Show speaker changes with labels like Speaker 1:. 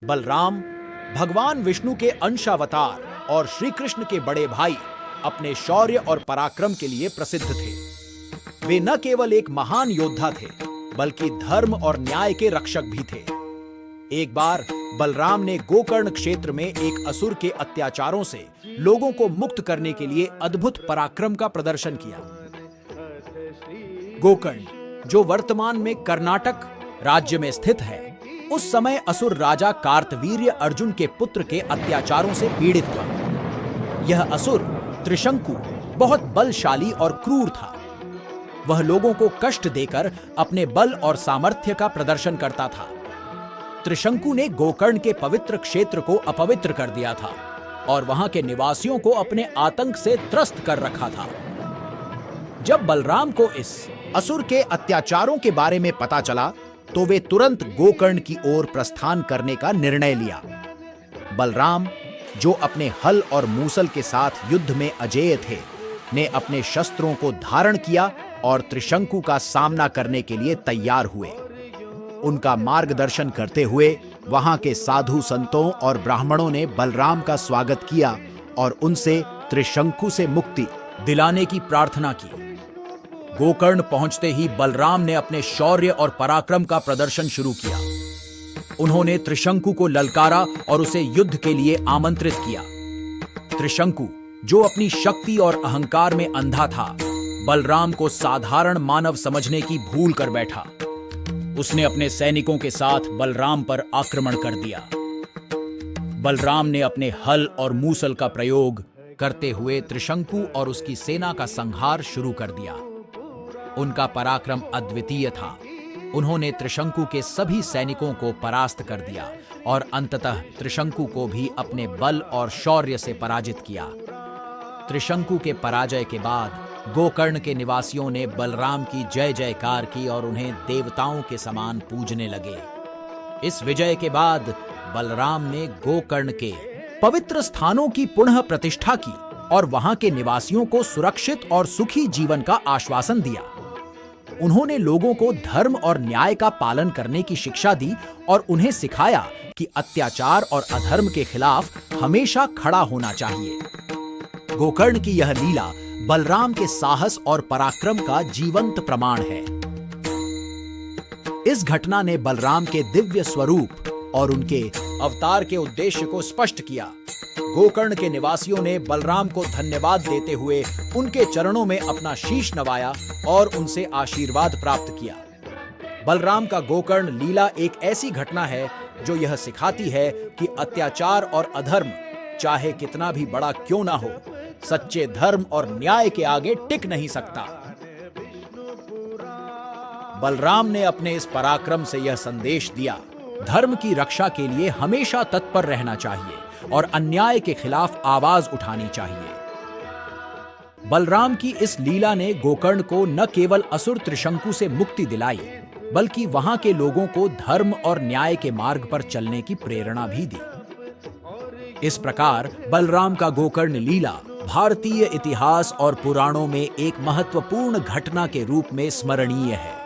Speaker 1: बलराम भगवान विष्णु के अंशावतार और श्री कृष्ण के बड़े भाई अपने शौर्य और पराक्रम के लिए प्रसिद्ध थे। वे न केवल एक महान योद्धा थे, बल्कि धर्म और न्याय के रक्षक भी थे। एक बार बलराम ने गोकर्ण क्षेत्र में एक असुर के अत्याचारों से लोगों को मुक्त करने के लिए अद्भुत पराक्रम का प्रदर्शन किया। गोकर्ण, जो वर्तमान में कर्नाटक राज्य में स्थित है, उस समय असुर राजा कार्तवीर्य अर्जुन के पुत्र के अत्याचारों से पीड़ित था। यह असुर त्रिशंकु बहुत बलशाली और क्रूर था। वह लोगों को कष्ट देकर अपने बल और सामर्थ्य का प्रदर्शन करता था। त्रिशंकु ने गोकर्ण के पवित्र क्षेत्र को अपवित्र कर दिया था और वहां के निवासियों को अपने आतंक से त्रस्त कर रखा था। जब बलराम को इस असुर के अत्याचारों के बारे में पता चला, तो वे तुरंत गोकर्ण की ओर प्रस्थान करने का निर्णय लिया। बलराम, जो अपने हल और मूसल के साथ युद्ध में अजेय थे, ने अपने शस्त्रों को धारण किया और त्रिशंकु का सामना करने के लिए तैयार हुए। उनका मार्गदर्शन करते हुए वहां के साधु संतों और ब्राह्मणों ने बलराम का स्वागत किया और उनसे त्रिशंकु से मुक्ति दिलाने की प्रार्थना की। गोकर्ण पहुंचते ही बलराम ने अपने शौर्य और पराक्रम का प्रदर्शन शुरू किया। उन्होंने त्रिशंकु को ललकारा और उसे युद्ध के लिए आमंत्रित किया। त्रिशंकु, जो अपनी शक्ति और अहंकार में अंधा था, बलराम को साधारण मानव समझने की भूल कर बैठा। उसने अपने सैनिकों के साथ बलराम पर आक्रमण कर दिया। बलराम ने अपने हल और मूसल का प्रयोग करते हुए त्रिशंकु और उसकी सेना का संहार शुरू कर दिया। उनका पराक्रम अद्वितीय था। उन्होंने त्रिशंकु के सभी सैनिकों को परास्त कर दिया और अंततः त्रिशंकु को भी अपने बल और शौर्य से पराजित किया। त्रिशंकु के पराजय के बाद गोकर्ण के निवासियों ने बलराम की जय जयकार की और उन्हें देवताओं के समान पूजने लगे। इस विजय के बाद बलराम ने गोकर्ण के पवित्र स्थानों की पुनः प्रतिष्ठा की और वहां के निवासियों को सुरक्षित और सुखी जीवन का आश्वासन दिया। उन्होंने लोगों को धर्म और न्याय का पालन करने की शिक्षा दी और उन्हें सिखाया कि अत्याचार और अधर्म के खिलाफ हमेशा खड़ा होना चाहिए। गोकर्ण की यह लीला बलराम के साहस और पराक्रम का जीवंत प्रमाण है। इस घटना ने बलराम के दिव्य स्वरूप और उनके अवतार के उद्देश्य को स्पष्ट किया। गोकर्ण के निवासियों ने बलराम को धन्यवाद देते हुए उनके चरणों में अपना शीश नवाया और उनसे आशीर्वाद प्राप्त किया। बलराम का गोकर्ण लीला एक ऐसी घटना है जो यह सिखाती है कि अत्याचार और अधर्म चाहे कितना भी बड़ा क्यों ना हो, सच्चे धर्म और न्याय के आगे टिक नहीं सकता। बलराम ने अपने इस पराक्रम से यह संदेश दिया, धर्म की रक्षा के लिए हमेशा तत्पर रहना चाहिए और अन्याय के खिलाफ आवाज उठानी चाहिए। बलराम की इस लीला ने गोकर्ण को न केवल असुर त्रिशंकु से मुक्ति दिलाई, बल्कि वहां के लोगों को धर्म और न्याय के मार्ग पर चलने की प्रेरणा भी दी। इस प्रकार बलराम का गोकर्ण लीला भारतीय इतिहास और पुराणों में एक महत्वपूर्ण घटना के रूप में स्मरणीय है।